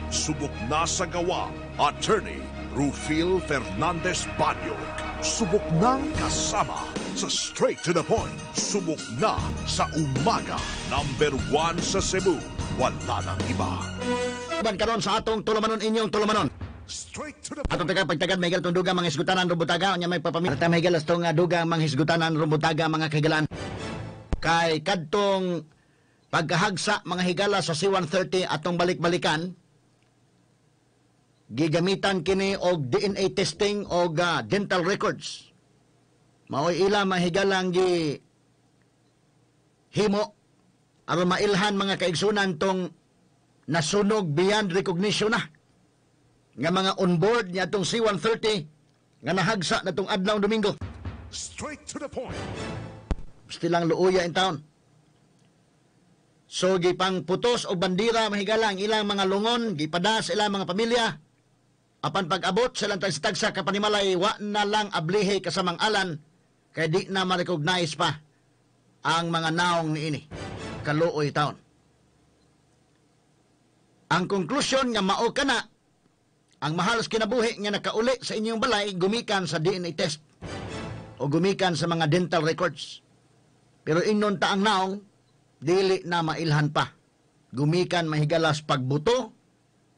Subok na sa gawa, Attorney Rufil Fernandez Baño. Subok nang kasama sa Straight to the Point. Subok na sa umaga. Number 1 sa Cebu. Wala nang iba. Ban karon sa atong tulumanon inyong tulumanon. Straight to the Atong point. pagtagad may itong dugang mga hisgutanan rubutaga nya may papamit. At may galas tong dugang mga hisgutanan rubutaga mga kagalan. Kay kadtong pagkahagsa mga higala sa C-130 atong balik-balikan gigamitan kini og DNA testing og dental records. Maoy ila mahigalang gi himo aron mailhan mga kaigsunan tong nasunog beyond recognition na nga mga onboard niya tong C-130 nga nahagsa na tong adlaw Domingo. Straight to the point. Gusto lang luuya in town. So gipang putos o bandira mahigalang ilang mga lungon gipada sa ilang mga pamilya. Apan pag-abot silang tagsa kapanimalay wa na lang ablihe kasamang alan kay di na ma-recognize pa ang mga naong niini. Kaluoy taon. Ang konklusyon nga mao kana ang mahalos kinabuhi nga nakauli sa inyong balay gumikan sa DNA test o gumikan sa mga dental records. Pero inon ta ang naong dili na mailhan pa. Gumikan mahigalas pagbuto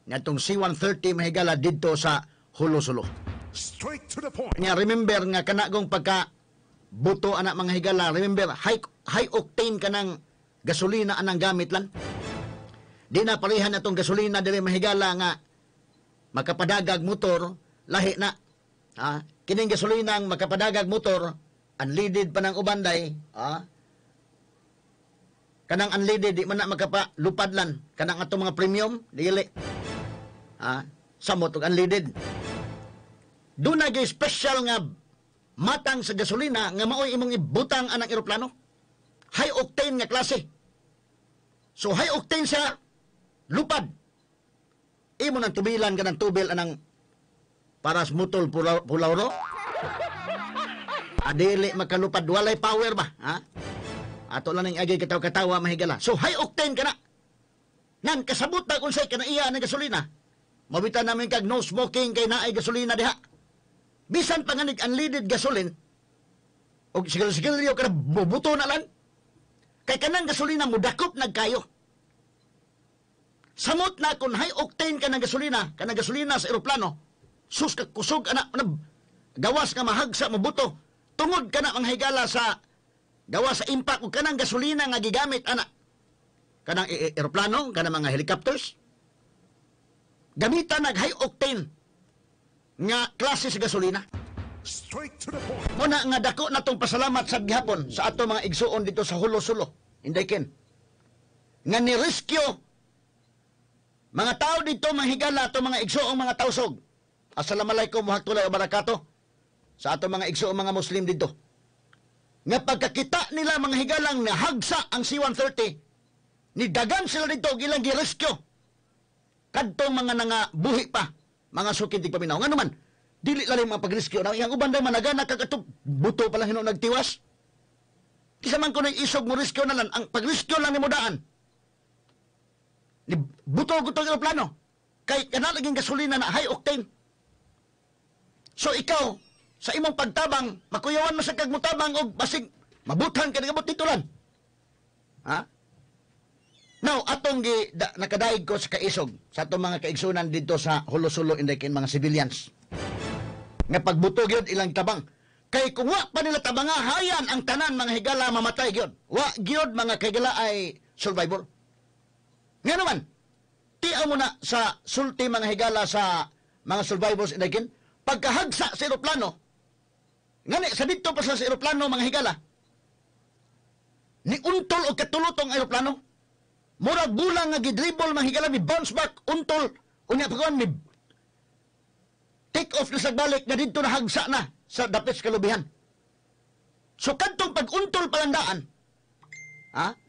ngatong C-130 mahigala didto sa Hulo-Sulo. Straight to the point. Nya remember nga kanagong pagka buto anak mga higala, remember high octane kanang gasolina anang gamit lang. Di na parihan atong gasolina dili mahigala nga makapadagag motor lahi na. Kining gasolina ang makapadagag motor unleaded pa ng ubanday, kanang unleaded di man na makapalupadlan kanang atong mga premium dili. Samot og unleaded. Doon na special nga matang sa gasolina nga maoy imong ibutang anang eroplano. High octane nga klase. So high octane siya lupad. Imo nang tubilan ka ng tubil anang paras mutol pulauro. Adili makalupad walay power ba? Ato lang ning agay katawa-katawa mahigala. So high octane ka na. Nan kasabot na kung say kanaiya ng gasolina. Mabitan namin kag no smoking kay naay gasolina diha. Bisan pa nga unleaded gasoline og sigil-sigilyo ka bubuto na lang. Kay kanang gasolina mudakop nagkayo. Samot na kung high octane ka ng gasolina, kanang gasolina sa eroplano, sus ka kusog anak gawas ka mahagsa mabuto. Tungod ka na ang higala sa gawas sa impact ug kanang gasolina nga gigamit anak kanang eroplano, kanang mga helicopters. Gamitan nag high octane nga klase sa gasolina. Straight to the point. Muna nga dako na tong pasalamat sa gihapon sa ato mga igsuon dito sa Hulo-Sulo, Indaykin. Nga ni-rescue mga tao dito manghigala ato mga igsuong mga tausog. Assalamualaikum warahmatullahi wabarakatuh sa ato mga igsuong mga Muslim dito. Nga pagkakita nila mga higalang nahagsa ang C-130, nidagan sila dito gilang gi-rescue. Kadtong mga buhi pa, mga sukitig paminaw. Nga naman, dili lang mga pag-rescue. Yang uban day managana kagatup, buto pala hino nagtiwas. Kisa man ko na isog mo rescue na lang, ang pag-rescue lang ni mo daan. Buto-gutong aeroplano. Kay kanalaging gasolina na high octane. So ikaw, sa imong pagtabang, makuyawan mo sa kagmutabang o basig, mabutan ka nagabot dito lang. Now, atong nakadaig ko sa kaisog, sa atong mga kaigsunan dito sa Hulo-Sulo, Indaykin, mga civilians. Nga pagbutog yun, ilang tabang. Kay kung wa pa nila tabanga, hayan ang tanan mga higala mamatay yun. Wa gyud mga higala ay survivor. Nga naman, tiyaw mo na sa sulti mga higala sa mga survivors, Indaykin, pagkahagsa sa aeroplano, ngani, sa dito pa sa aeroplano mga higala, ni untol o katulotong aeroplano, murag bulang nga gidribble mga higala, mi bounce back, untol, unya pagkawan, mi take off na sa balik, nga dito na hagsa na sa dapit kalubihan. So, kadtong pag-untol palandaan,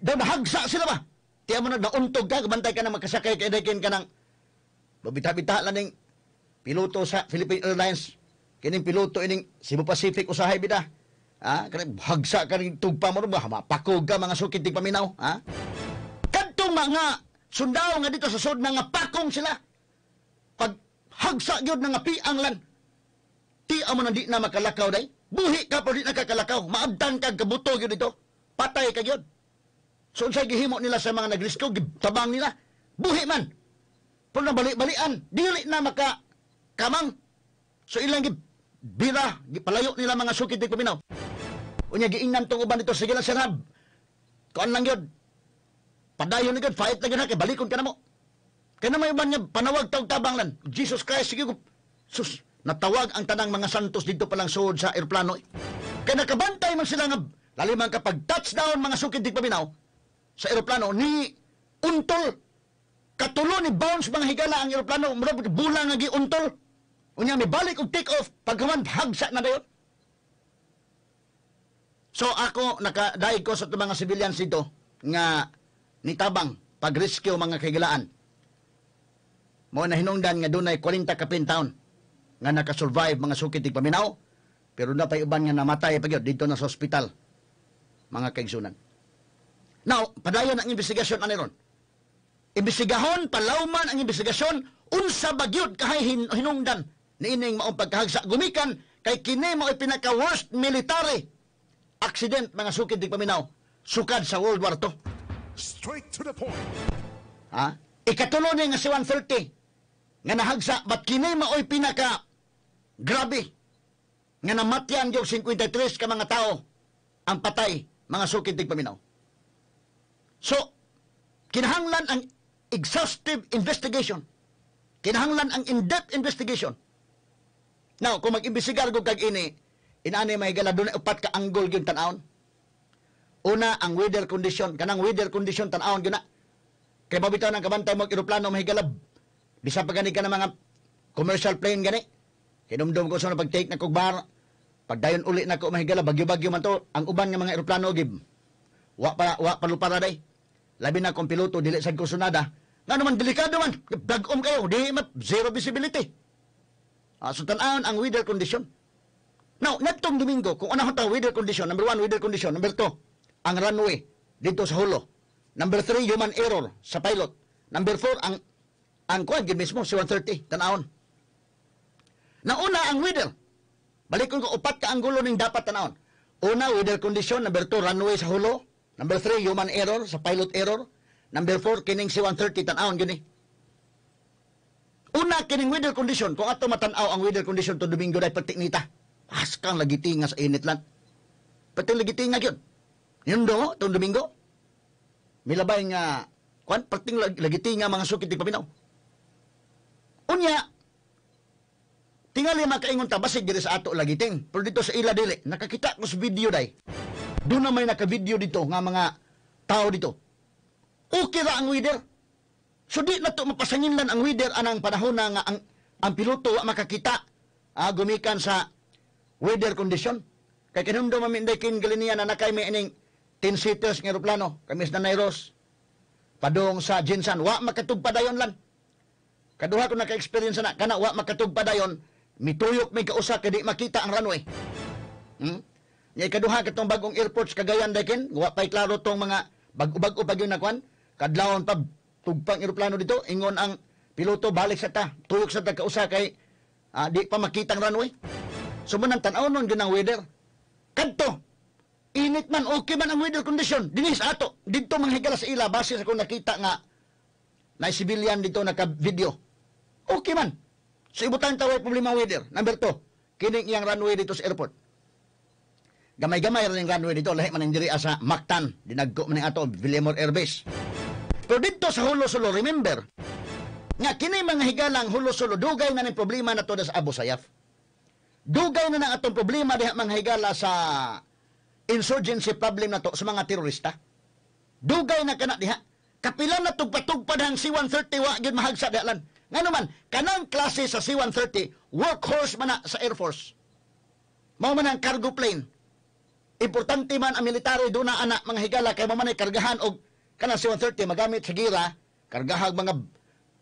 daw nahagsa sila ba? Tiyan mo na, nauntog ka, kabantay ka na magkasakay, kaidakin ka ng babita-bita lang ng piloto sa Philippine Airlines, kining piloto ining Cebu Pacific usahay bida. Kanang hagsa ka rin tugpa mo ba? Mapakog ka mga sukitig paminaw. Kadtong mga sundao nga dito sa sud nga pakong sila. hagsa gyud nga piang lan. Ti amo na di na makalakaw day. Buhi ka pero di nakakalakaw. Maabtan kag kabuto gyud dito. Patay ka gyud. So unsay gihimo nila sa mga nagrisko, tabang nila. Buhi man. Pero nabali-balian, dili na kamang. So ilang bira, palayo nila mga sukid di paminaw. Unya giingnan tong uban dito, sige lang sirab. Kuan lang yun. Padayon na yun, fight na yun ha, kay balikon ka na mo. Kaya naman uban niya, panawag tawag tabang lan. Jesus Christ, sige ko. Sus, natawag ang tanang mga santos dito palang suod sa aeroplano. Kaya nakabantay man sila nga, lalimang kapag touchdown mga sukid di paminaw, sa aeroplano, ni untol. Katulo ni bounce mga higala ang aeroplano, murag bulang nga giuntol. Unya may balik og take off pagkaman hagsa na dayon. So ako nakadaig ko sa mga civilians dito nga nitabang pag-rescue mga kahigalaan. Mo na hinungdan nga dunay 40 ka pintaon nga nakasurvive mga sukid tig paminaw, pero na pay uban nga namatay pagyod dito na sa ospital mga kaigsunan. Now, padayon ang investigasyon ani ron. Imbestigahon, palawman ang investigasyon, unsa bagyod kahay hinungdan niining maong pagkahagsa. Gumikan kay kini mo pinaka-worst military accident mga sukid di paminaw sukad sa World War II. Straight to the point. Ha? Ikatulo ni nga si 130 nga nahagsa, but kini mao'y pinaka grabe nga namatyan yung 53 ka mga tao ang patay mga sukid di paminaw. So, kinahanglan ang exhaustive investigation. Kinahanglan ang in-depth investigation. Now, kung mag-imbestigar ko kag ini, inani may gala doon upat ka angle yung tanawon. Una, ang weather condition. Kanang weather condition tanawon yun na. Kaya mabitaw ng kabantay mo aeroplano mahigalab. Bisa pa gani ka ng mga commercial plane gani. Kinumdum ko sa na pag-take na kugbar. Pagdayon uli na ko mahigalab. Bagyo-bagyo man to. Ang uban ng mga aeroplano gib. Wa palupara day. Labi na kung piloto, dili sa kursunada. Nga naman, delikado man. Bagom kayo. Di zero visibility. So, tanawon ang weather condition. Now, natong Domingo, kung ano ang weather condition, number 1, weather condition. Number 2, ang runway dito sa hulo. Number 3, human error sa pilot. Number 4, ang kuwan, mismo, si 130, tanawon. Nauna, ang weather. Balikon ko, upat ka ang gulo ng dapat tanawon. Una, weather condition. Number 2, runway sa hulo. Number 3, human error sa pilot error. Number 4, kining si 130, tanawon yun eh. Una, kining weather condition. Kung ato matanaw ang weather condition to Domingo dahil patiknita. Kang lagitinga sa init lang. Pati lagitinga yun. Yun do, itong Domingo. Milabay nga, pating lagitinga mga sukit paminaw. Unya, tingali makaingon ta, basig diri sa ato lagiting. Pero dito sa ila dili, nakakita ko sa video day. Doon na may naka-video dito nga mga tao dito. Okay ra ang weather. So di na to mapasanginlan ang weather anang panahon na nga ang piloto makakita gumikan sa weather condition. Kay kinumdo maminday kin galinian na nakay may ining 10 seaters ng aeroplano. Kamis na Nairos. Padong sa Jinsan. Wa makatugpadayon lan. Kaduha ko naka-experience na. Kana wa makatugpadayon. Mituyok may kausa kay di makita ang runway. Nya ikaduha katong bagong airports Cagayan dakin. Wa pay klaro tong mga bag-o pag yung nakwan. Kadlawon pa tugpang aeroplano dito, ingon ang piloto balik sa ta, tuyok sa ta kausa kay di pa makita ang runway. So man ang tanaw nun yun ang weather. Kadto, init man, okay man ang weather condition. Dinis ato, dito manghigala sa ila, base sa kung nakita nga na civilian dito naka-video. Okay man. So ibutan tawag problema weather. Number 2, kining iyang runway dito sa airport. Gamay-gamay rin yung runway dito, lahi man ang diri sa Mactan, dinagko man ang ato, Villamor Air Base. Pero dito sa Hulo-Sulo, remember, nga kini mga higalang Hulo-Sulo, dugay na ng problema na to sa Abu Sayyaf. Dugay na ng atong problema diha mga higala sa insurgency problem na to sa mga terorista. Dugay na kana diha. Kapilan na tugpatugpad ang C-130 wa gyud mahagsa diha. Ngano man, kanang klase sa C-130, workhorse man na sa Air Force. Mao man ang cargo plane. Importante man ang military doon na anak mga higala kay mamanay kargahan og kanang C-130 magamit sa gira, kargahag mga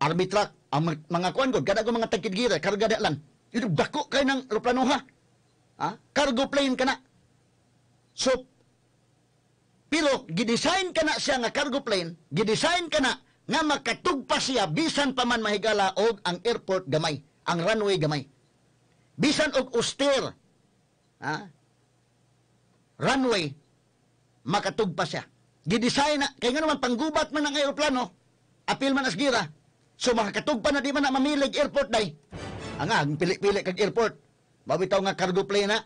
army truck, ang mga kuan gud kada mga tagkid gira, karga da lan. Ito dako kay ng eroplano ha. Cargo plane kana. So pero gidesign kana siya nga cargo plane, gidesign kana nga makatugpa siya bisan pa man mahigala og ang airport gamay. ang runway gamay. Bisan og austere, runway, makatugpa siya. Gidesign na, kaya nga naman panggubat man ang aeroplano, apil man as gira, so makakatugpa na di man na mamilig airport day. Ang pili-pili kag airport, mabitaw nga cargo plane na,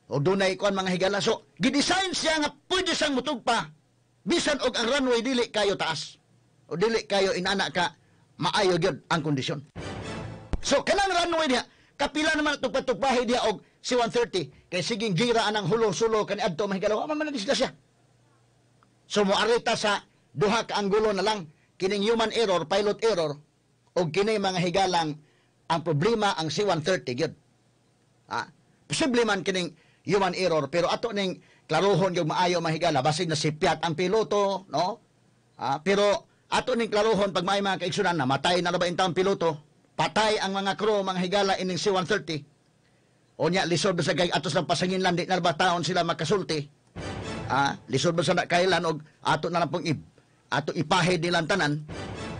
o dunay kuan mga higala. So, gidesign siya nga pwede siyang mutugpa, bisan og ang runway dili kayo taas, o dili kayo inana ka, maayo gyud ang kondisyon. So, kanang runway niya, kapila naman tugpa-tugpahi diya og C-130, kay siging gira anang hulo-sulo kani adto mahigala, wa man disgrasya. So, moarita sa duha ka anggulo na lang, kining human error, pilot error, o kining mga higalang ang problema ang C-130 gyud. Posible man kining human error, pero ato ning klarohon yung maayo mahigala, basig na sipyat ang piloto, no? Pero ato ning klarohon pag may mga kaigsunan na matay na ba intang piloto, patay ang mga crew, mga higala ining C-130. O niya, lisod ba sa gay atos ng pasanginlan, di na ba taon sila makasulti? Lisod ba sa kailan, o ato na lang pong ato ipahid nilang tanan.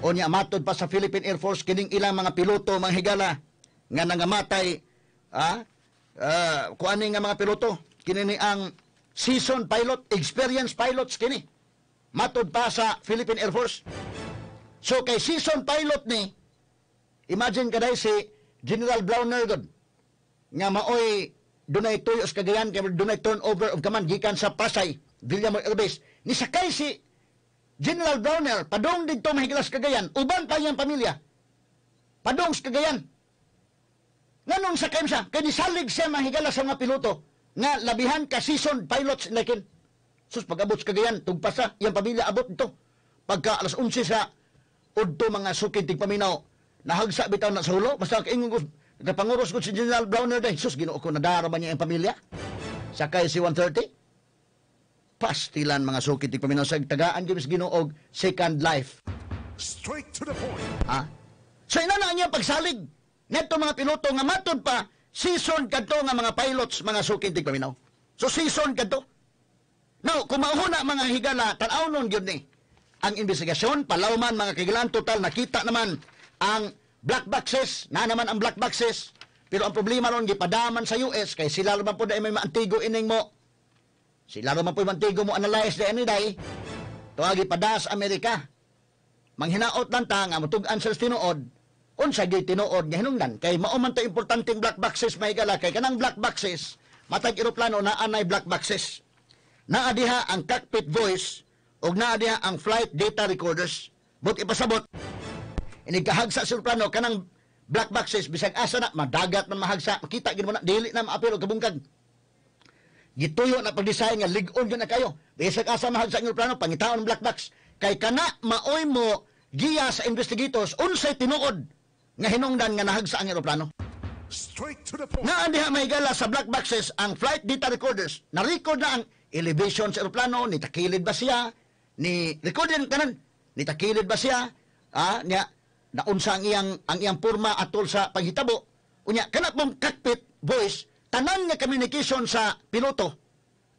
O niya, matod pa sa Philippine Air Force, kining ilang mga piloto, mga higala, nga nangamatay, kuan nga mga piloto, kini ang season pilot, experienced pilots, kini. Matod pa sa Philippine Air Force. So, kay season pilot ni, imagine kaday si General Browner God, nga maoy dunay tuyos Cagayan, kay dunay turnover of command gikan sa Pasay, Villamor Air Base. Ni sakay si General Browner padong didto mahigalas Cagayan, uban pa iyang pamilya. Padong sa Cagayan. Nganong sakay siya? Kay nisalig siya mahigalas sa mga piloto nga labihan ka season pilots nakin. Sus pag-abot sa Cagayan, tugpas sa iyang pamilya abot dito. Pagka alas 11 sa udto mga sukid tigpaminaw, nahagsa bitaw na sa hulo, basta kaingon ko napanguros ko si General Browner day. Sus, ginoo ko, nadarama niya ang pamilya. Sakay si 130. Pastilan mga sukit. Paminaw sa tagaan, ginis ginoog second life. Straight to the point. So, inana niya pagsalig. Neto mga piloto nga matod pa, season kadto nga mga pilots, mga sukit. Paminaw. So, season kadto. Now, kung mauna mga higala, tanawnon yun ni. Ang investigasyon, palawman mga kagilan, total, nakita naman ang black boxes, na naman ang black boxes, pero ang problema ron, gipadaman sa US, kay sila naman po dahil may maantigo ining mo. Sila naman po yung maantigo mo analyze dahil ni day, tuwag ipada sa Amerika. Manghinaot lang ta, nga matugan sa tinuod, unsa gyud tinuod nga hinungdan, kay mauman to importanteng black boxes may gala, kay kanang black boxes, matag eroplano na anay black boxes. Naadiha ang cockpit voice, o naadiha ang flight data recorders. But ipasabot, inigkahagsa sa plano kanang black boxes bisag asa na madagat man mahagsa makita gid mo na dili na maapil og kabungkag gituyo na pag-design nga lig-on gyud na kayo bisag asa mahagsa ang plano pangitaon black box kay kana maoy mo giya sa investigators unsay tinuod nga hinungdan nga nahagsa ang eroplano. Straight to the point. Nga diha may gala sa black boxes ang flight data recorders na record na ang elevation sa eroplano, ni takilid ba siya, ni record din tanan, ni takilid ba siya, niya naunsa ang iyang porma atol sa paghitabo. Unya kana pong cockpit voice, tanan nga communication sa piloto,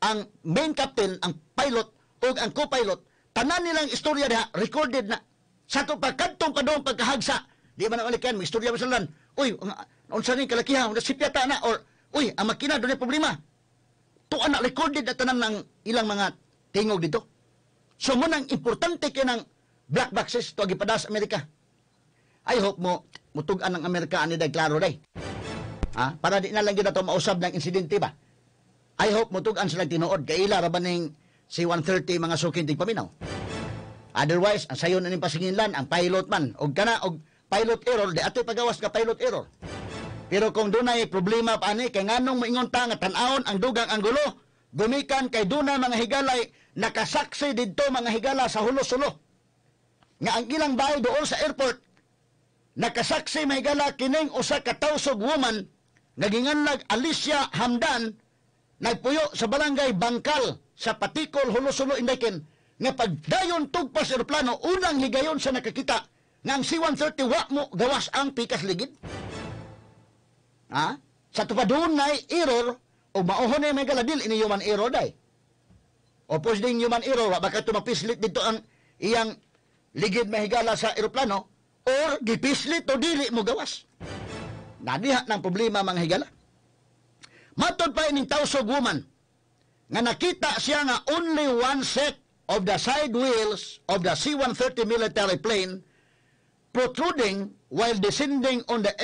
ang main captain, ang pilot o ang co-pilot, tanan nilang istorya diha recorded na. Sa to pagkadtong kadong pagkahagsa, di man alikan may istorya masalan. Uy, unsa ni kalakiha, nasipyata na or uy, ang makina dunay problema. Tuan na recorded na tanan ng ilang mga tingog dito. So mo nang importante kinang black boxes to gipada sa Amerika. I hope mo mutugan ng Amerika ani day klaro day. Para di na lang gyud ato mausab ng insidente ba. I hope mutugan sila tinuod kay ila ra ba ning C-130 mga sukintig paminaw. Otherwise, ang sayon ning pasinginlan ang pilot man og kana og pilot error di ato pagawas ka pilot error. Pero kung dunay problema pa ani kay nganong moingon ta nga tan-awon ang dugang anggulo, gumikan kay dunay mga higalay nakasaksi didto mga higala sa hulo-sulo. Nga ang ilang bahay doon sa airport nakasaksi may gala kining usa ka tawsog woman nga ginganlag Alicia Hamdan nagpuyo sa barangay Bangkal sa Patikol, Hulo-Sulo, Inday nga pagdayon tugpas sa eroplano unang higayon sa nakakita nga ang C-130 wa mo gawas ang pikas ligid. Sa tupadon na error o mauhon na may galadil ini human error day. O pos ding human error wa baka tumapislit dito ang iyang ligid mahigala sa eroplano or gipislit o dili mo gawas. Nadiha ng problema mga higala. Matod pa ining Tausug woman nga nakita siya nga only one set of the side wheels of the C-130 military plane protruding while descending on the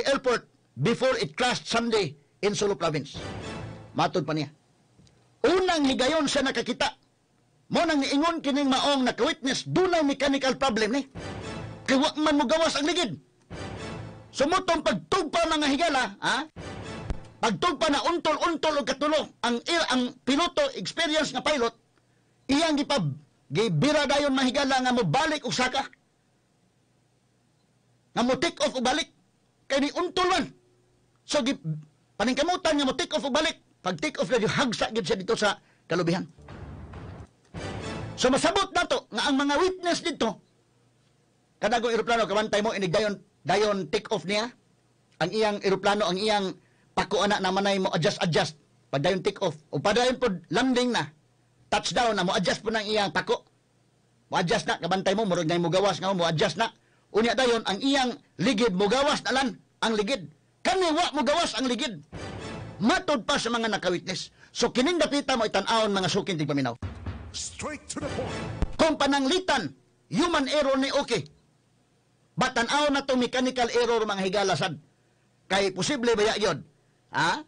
airport before it crashed Sunday in Sulu Province. Matod pa niya. Unang higayon siya nakakita. Mo nang niingon kining maong naka-witness dunay mechanical problem ni. Kay wa man mo gawas ang ligid. Sumutong pagtugpa mga higala, ha? Pagtugpa na untol-untol og katulo ang piloto experience nga pilot iyang gibira dayon mahigala nga mobalik og saka. Nga mo take off og balik kay ni untol man. So paningkamutan nga mo take off og balik. Pag take off na yung hagsa gid siya dito sa kalubihan. So masabot na to nga ang mga witness dito kadagong eroplano kabantay mo inig dayon take off niya ang iyang eroplano ang iyang pako ana na manay mo adjust pag dayon take off o padayon pod landing na touchdown na mo adjust po ng iyang pako mo adjust na kabantay mo murag na mo gawas nga mo adjust na unya dayon ang iyang ligid mo gawas na lan ang ligid kani wa mo gawas ang ligid matod pa sa mga nakawitness so kining dapita mo itan-awon mga sukin tigpaminaw. Straight to the point. Kung pananglitan, human error ni okay. Batan-aw na to mechanical error mga higala sad. Kay posible baya yun. Ha?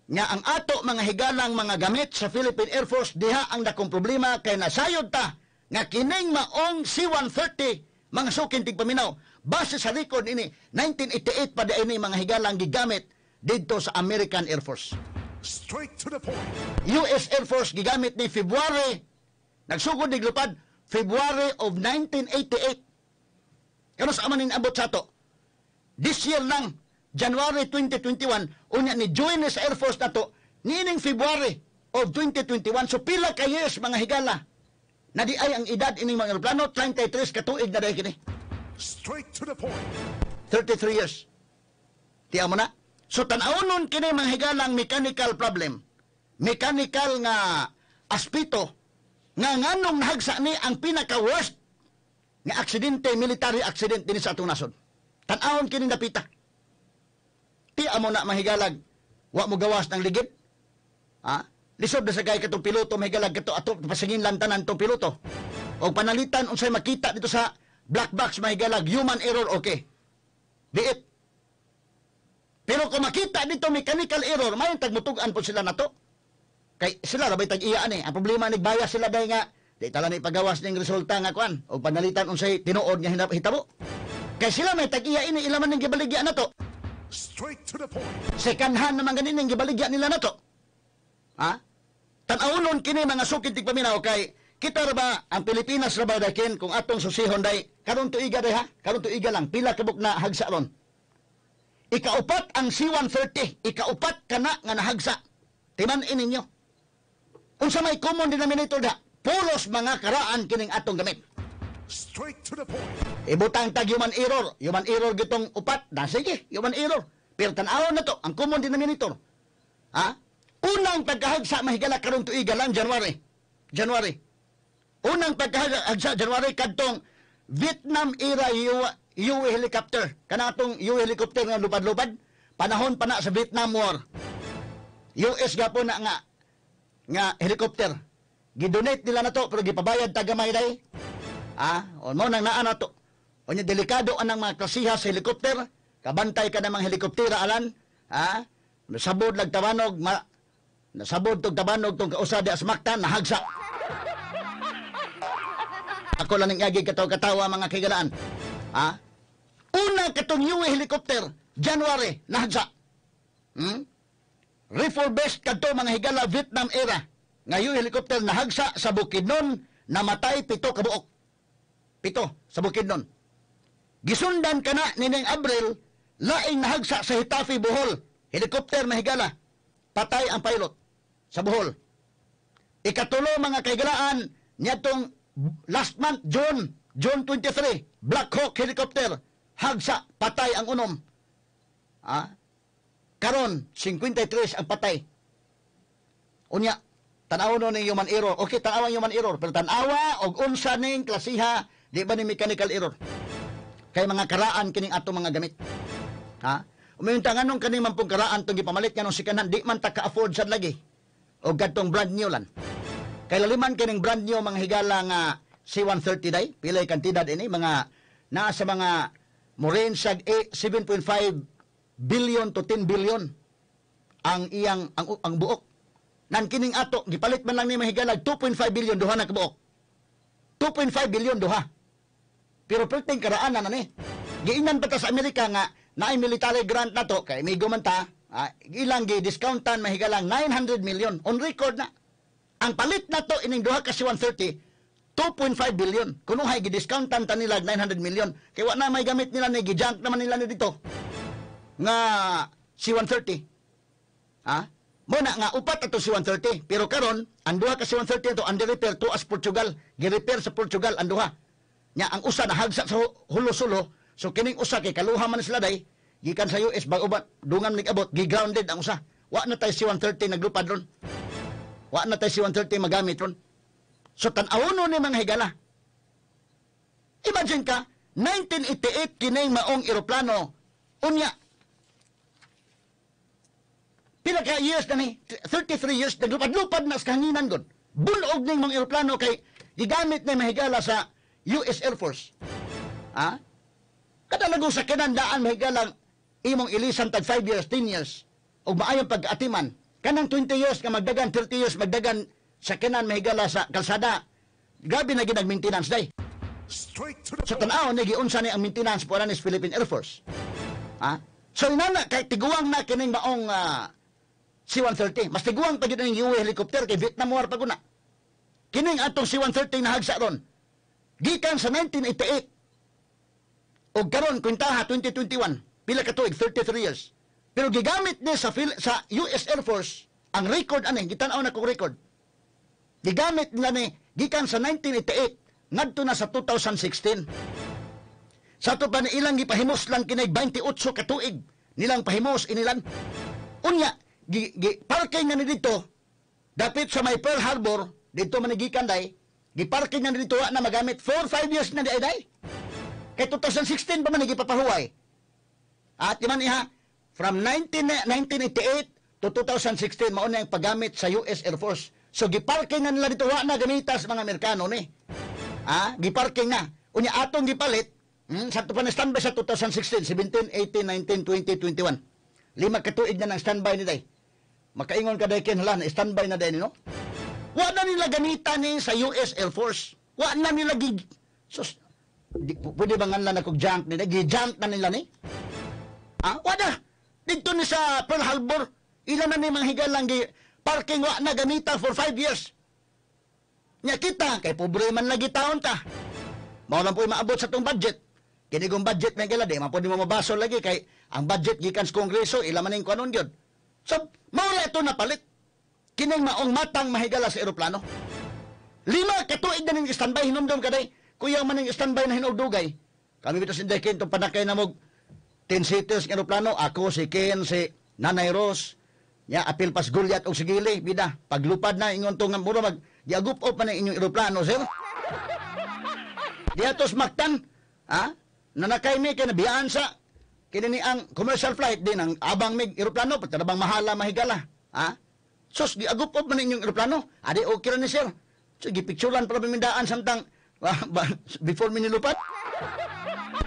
Nga ang ato mga higalang mga gamit sa Philippine Air Force diha ang dakong problema kay nasayod ta nga kining maong C-130 mga sukin tigpaminaw base sa record ini 1988 pa di ini mga higalang gigamit dito sa American Air Force. Straight to the point. US Air Force gigamit ni February nagsugod ni lupad February of 1988. Kano sa amanin abot sa to? This year lang, January 2021, unya ni join sa Air Force na to, nining February of 2021. So pila ka years mga higala. Na di ay ang edad ining mga aeroplano, 33 katuig na dahil kini. Straight to the point. 33 years. Tiyan mo na? So tanawon kini mga higalang mechanical problem. Mechanical nga aspito nga nganong nahagsa ni ang pinaka-worst nga aksidente, military accident din sa atong nasod. Tan-awon kini napita. Ti amo na mahigalag, wa mo gawas ng ligid. Ha? Lisod na sa gay katong piloto mahigalag kato ato pasingin lang tanan tong piloto. Og panalitan unsay makita dito sa black box mahigalag, human error okay. Diit. Pero kung makita dito mechanical error, may tagmutugan po sila nato. Kay sila rabay tag-iya ni. Ang problema nigbayas sila dahil nga di tala ni pagawas ning resulta nga kuan o panalitan unsay tinuod nga hitabo. Kay sila may tag-iya ini ilaman ning gibaligya nato. Straight to the point. Second hand naman ganin ning gibaligya nila nato. Ha? Tan-awon kini mga sukid tigpaminaw kay kita ra ba ang Pilipinas ra ba dakin kung atong susihon day karon tuiga day ha? Karon tuiga lang pila kabuk na hagsa ron. Ikaupat ang C-130, ikaupat kana nga nahagsa. Timan-in ninyo. Unsa may common denominator da? Pulos mga karaan kining atong gamit. Straight to the point. Ibutang tag human error. Human error gitong upat. Na sige, human error. Pero tan-awon na to, ang common denominator. Ha? Unang pagkahagsa mahigala karong tuiga lang January. Unang pagkahagsa January kadtong Vietnam era UE helicopter. Kana atong UE helicopter nga lupad-lupad. Panahon pa na sa Vietnam War. US gapon na nga helicopter. Gidonate nila na to pero gipabayad tagamay day. O mo nang naa na to. O nya delikado anang mga klasiha sa helicopter. Kabantay ka namang helikoptera alan. Nasabod lag tabanog nasabod tog tabanog tong kausada asmaktan nahagsa. Ako lang ning agi katawa mga kaigalaan. Una katong UE helicopter January nahagsa. Refurbished kadto mga higala Vietnam era. Nga helicopter nahagsa sa Bukidnon, namatay 7 ka buok. 7 sa Bukidnon. Gisundan kana nining Abril, laing nahagsa sa Hitafe, Bohol. Helicopter mahigala. Patay ang pilot sa Bohol. Ikatulo mga kaigalaan, niyatong last month, June 23, Black Hawk helicopter, hagsa, patay ang unom. Karon 53 ang patay. Unya, tanaw no ning human error. Okay, tanawa human error, pero tanawa og unsa ning klasiha, di ba ni mechanical error? Kay mga karaan kining ato mga gamit. Umayunta nga nung kaning mampong karaan itong ipamalit nga nung sikanan, di man ta ka-afford sad lagi. O gadtong brand new lan. Kay laliman kining brand new mga higala nga C-130 day, pilay kantidad ini, mga nasa mga morin sa 7.5 billion to 10 billion ang iyang ang buok. Nan kining ato gipalit man lang ni mahigalag 2.5 billion duha na kabuok. 2.5 billion duha. Pero perting karaanan na ni. Giingnan pa ta sa Amerika nga naay military grant na to kay may gumanta, ilang gi-discountan mahigalang 900 million on record na. Ang palit na to ining duha ka C-130 2.5 billion. Kuno hay gi-discountan ta nila 900 million. Kay wa na may gamit nila ni gi-junk naman nila ni dito. Nga C-130. Ha? Muna nga upat ato C-130, pero karon ang duha ka C-130 to under repair to as Portugal, gi-repair sa Portugal ang duha. Nya ang usa na hagsa sa hulo-sulo. So kining usa kay kaluha man sila day, gikan sa US bag uban dungan nigabot, gi-grounded ang usa. Wa na tay C-130 naglupad ron. Wa na tay C-130 magamit ron. So tan-awon ni mga higala. Imagine ka, 1988 kining maong eroplano. Unya. Pila ka years na ni, 33 years naglupad-lupad na sa kahanginan gon. Bunog ning mga eroplano kay gigamit ni mahigala sa US Air Force. Ha? Kadalago sa kinandaan mahigala imong ilisan tag 5 years, 10 years ug maayong pag-atiman. Kanang 20 years ka magdagan, 30 years magdagan sa kinan mahigala sa kalsada. Grabe na ginag-maintenance day. Sa tanaw ni giunsa ni ang maintenance po ni Philippine Air Force. Ha? So inana kay tiguang na kining maong C-130. Mas tiguang pa gyud ning UAE helicopter kay Vietnam War pa guna. Kining atong C-130 na hagsa ron. Gikan sa 1988. Og karon kwentaha 2021, pila ka tuig 33 years. Pero gigamit ni sa US Air Force ang record ani gitan-aw na kong record. Gigamit nila ni gikan sa 1988 ngadto na sa 2016. Sa to pa ni ilang gipahimos lang kinay 28 ka tuig nilang pahimos inilan. Unya parking na ni dito dapit sa may Pearl Harbor dito man gikan day giparking na ni dito na magamit 4-5 years na di ay. Kay 2016 pa man gipapahuway. At man iha from 1988 to 2016 mao na ang paggamit sa US Air Force. So giparking na nila dito wa na gamitas mga Amerikano ni. Giparking na. Unya atong gipalit sa pa na standby sa 2016, 17, 18, 19, 20, 21. 5 ka tuig na ng standby ni day. Makaingon ka day ken hala na standby na day no. Wa na nila gamitan ni sa US Air Force. Wa na nila sus pwede ba nga na kog junk nila? Gi-junk na nila ni? Wala. Dito ni sa Pearl Harbor, ilan na ni mga higalang parking wa na gamita for 5 years. Nya kita, kay pobre man lagi taon ta. Mao lang po maabot sa tong budget. Kini kung budget may gila, di man po di mo mabaso lagi, kay ang budget gikan sa Kongreso, ila man yung kanon yun. So, mawala ito napalit. Kining maong matang mahigala sa eroplano. 5 katuig na ning standby, hinumdum ka day. Kuya man yung standby na hinugdugay. Kami bito si Ken, itong panakay na mo 10 seaters ng aeroplano. Ako, si Ken, si Nanay Rose, ya, Apil Pas Gulyat o Sigili, bida. Paglupad na, ingon itong muro mag-yagup up pa na inyong aeroplano, sir. Di atos maktan, nanakay mi, kaya nabiyaan sa, kinini ang commercial flight din, ang abang mig aeroplano, patarabang mahala, mahigala. Sus, giagup up man inyong aeroplano. Adi, okay rin ni sir. So, gipicturan para pamindaan samtang before minilupat.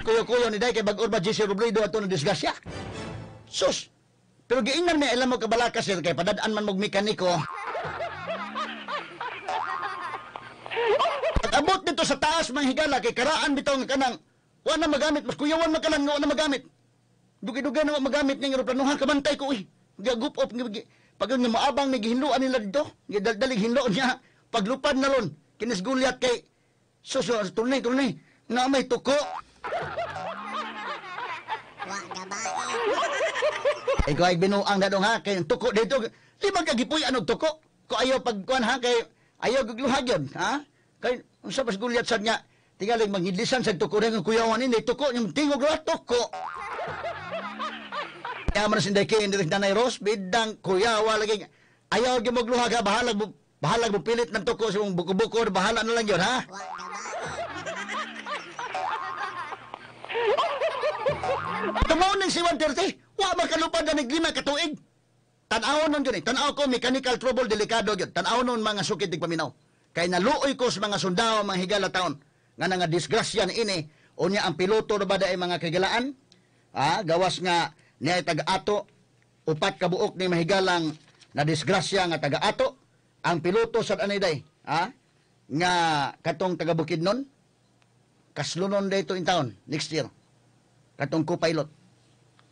Kuyo-kuyo ni day kay bag-or ba GC Robredo ato na disgasya. Sus. Pero giingnan mi alam mo kabalaka sir kay padadaan man mog mekaniko. Pag-abot dito sa taas mga higala kay karaan bitaw nga kanang wa na magamit mas kuyawan makalan nga wa na magamit. Dugi-dugi na magamit ning eroplano kabantay ko uy. Giagup up pag nga maabang ni gihinluan nila dito. Gidaldalig hinluan niya paglupad na lon. Kinis Gulyat kay tunay na may tuko. Ikaw ay binuang na dong ha, kay tuko dito. Di ba kagipuy anog tuko? Ko ayaw pagkuhan ha, kay ayaw gagluhag yun, ha? Kay, sa pas Gulyat sad nga, tingaling manghidlisan sa tuko rin ang kuyawan hindi, tuko, yung tingog na tuko. Kaya man sinday kay Indrik Nanay Rose, bidang kuyawa lagi. Ayaw gimagluhag ha, bahalag mo pilit ng tuko sa mong buko-buko, bahala na lang yun, ha? Tumaw ng C-130, Wa makalupad na naglima katuig. Tan-awon nun yun eh. Tan-aw ko, mechanical trouble, delikado yun. Tan-aw nun mga sukit ng paminaw. Kaya naluoy ko sa mga sundao, mga higala taon, nga nga disgrasya ni ini, o niya ang piloto na ba ay mga kagalaan, gawas nga niya taga-ato, upat kabuok ni mahigalang na disgrasya nga taga-ato, ang piloto sa aniday, nga katong taga-bukid nun, kaslunon dito in town, next year, katong co-pilot,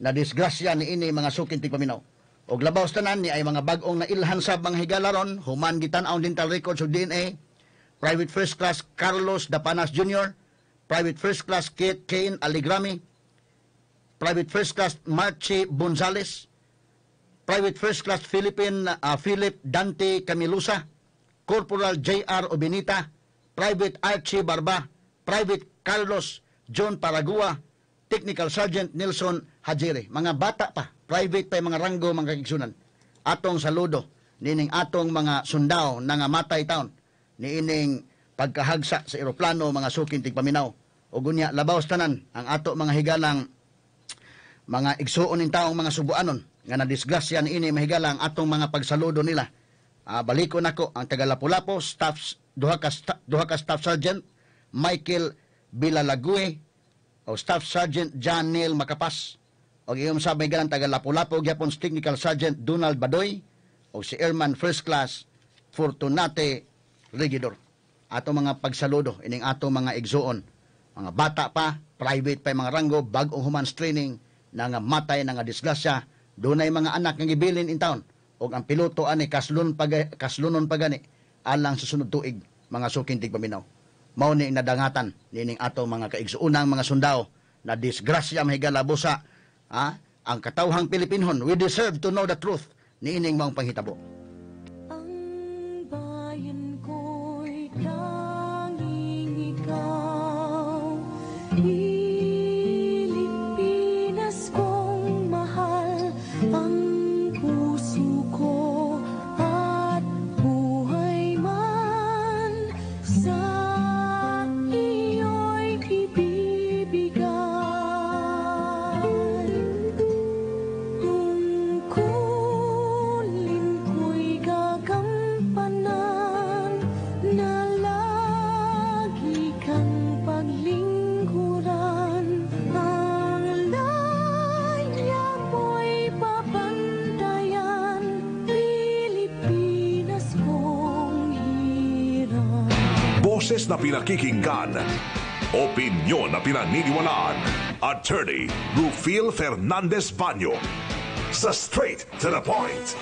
na disgrasya ni ini mga sukit ng paminaw. Og labaw tanan ni ay mga bag-ong na ilhan sa mga higalaron, human gitan-aw dental records of DNA, Private First Class Carlos Dapanas Jr., Private First Class Kane Aligrami, Private First Class Marchi Gonzales, Private First Class Philip Dante Camilusa, Corporal J.R. Obinita, Private Archie Barba, Private Carlos John Paragua, Technical Sergeant Nelson Hajire. Mga bata pa, private pa yung mga ranggo, mga kiksunan. Atong saludo, nining atong mga sundao na nga matay taon, niining pagkahagsa sa eroplano, mga sukin tigpaminaw. O gunya, labaw tanan, ang ato mga higalang, mga igsuon ng taong mga subuanon, nga nadisgrasya niini mahigalang atong mga pagsaludo nila. Baliko nako ang taga-Lapu-Lapu, duha ka Staff Sergeant Michael Bilalague, o Staff Sergeant John Neil Makapas, o iyong sabay galang taga-Lapu-Lapu, Japon's Technical Sergeant Donald Badoy, o si Airman First Class Fortunate Regidor. Ato mga pagsaludo, ining ato mga igsuon, mga bata pa, private pa yung mga ranggo, bagong humans training, na nga matay, na nga disgrasya, doon ay mga anak nga gibilin in town, o ang piloto ani kaslunon pagani, alang susunod tuig, mga sukintig paminaw. Mao ni nadangatan nining ato mga kaigsuunang mga sundao na disgrasya mahigala busa ang katawhang Pilipinhon. We deserve to know the truth niining maong panghitabo. Ang bayan ko'y tanging ikaw, Pilipinas kong mahal, ang puso ko at buhay man sa Boses na pinakikinggan, opinyon na pinaniniwalaan. Attorney Rufil Fernandez Banyo, sa Straight to the Point.